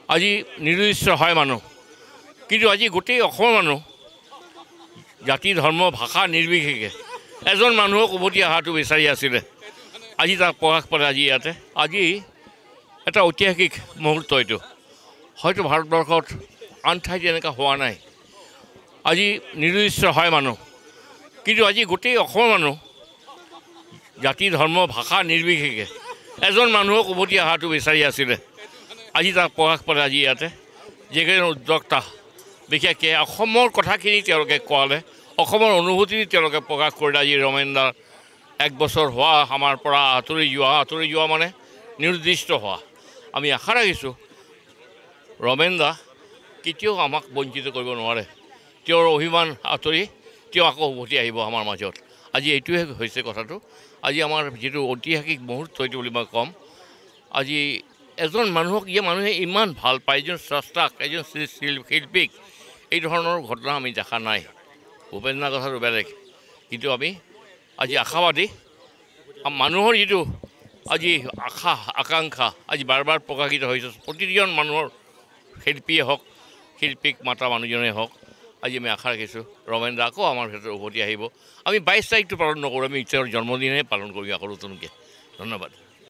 আজি নিৰ্দিষ্ট হয় মানুহ, কিন্তু আজি গোটেই অসমৰ মানুহ জাতি ধৰ্ম ভাষা নিৰ্বিশেষে এজন মানুহক উভতি অহাটো বিচাৰি আছিলে। আজি তাক প্ৰকাশ পালে আজি ইয়াতে। আজি এটা ঐতিহাসিক মুহূৰ্ত এইটো, হয়তো ভাৰতবৰ্ষত আন ঠাইত এনেকুৱা হোৱা নাই। আজি নিৰ্দিষ্ট হয় মানুহ, কিন্তু আজি গোটেই অসমৰ মানুহ জাতি ধৰ্ম ভাষা নিৰ্বিশেষে এজন মানুহক উভতি অহাটো বিচাৰি আছিলে। আজি তাক প্ৰকাশ পালে আজি ইয়াতে। যিকেইজন উদ্যোক্তা বিশেষকৈ অসমৰ কথাখিনি তেওঁলোকে কোৱালে, অসমৰ অনুভূতি তেওঁলোকে প্ৰকাশ কৰিলে। আজি ৰমেন দাৰ 1 বছৰ হোৱা আমাৰ পৰা আঁতৰি যোৱা মানে নিৰ্দিষ্ট হোৱা। আমি আশা ৰাখিছোঁ ৰমেন দা কেতিয়াও আমাক বঞ্চিত কৰিব নোৱাৰে। তেওঁৰ অভিমান আঁতৰি তেওঁ আকৌ উভতি আহিব আমাৰ মাজত। আজি এইটোৱে হৈছে কথাটো। আজি আমাৰ যিটো ঐতিহাসিক মুহূৰ্ত এইটো বুলি মই ক'ম। আজি এজন মানুহক মানুহে ইমান ভাল পায়, এজন স্ৰষ্টাক, এজন শিল্পীক এই ধৰণৰ ঘটনা আমি দেখা নাই। ভূপেন দাৰ কথাটো বেলেগ, কিন্তু আমি আজি আশাবাদী। মানুহৰ যিটো আজি আশা আকাংক্ষা আজি বাৰ বাৰ প্ৰকাশিত হৈছে। প্ৰতিজন মানুহৰ শিল্পীয়ে হওক, শিল্পীক মাতা মানুহজনেই হওক, আজি আমি আশা ৰাখিছোঁ ৰমেন দা আকৌ আমাৰ ক্ষেত্ৰত উভতি আহিব। আমি 22 তাৰিখটো পালন নকৰোঁ, আমি তেওঁৰ জন্মদিনহে পালন কৰি আকৌ নতুনকৈ। ধন্যবাদ।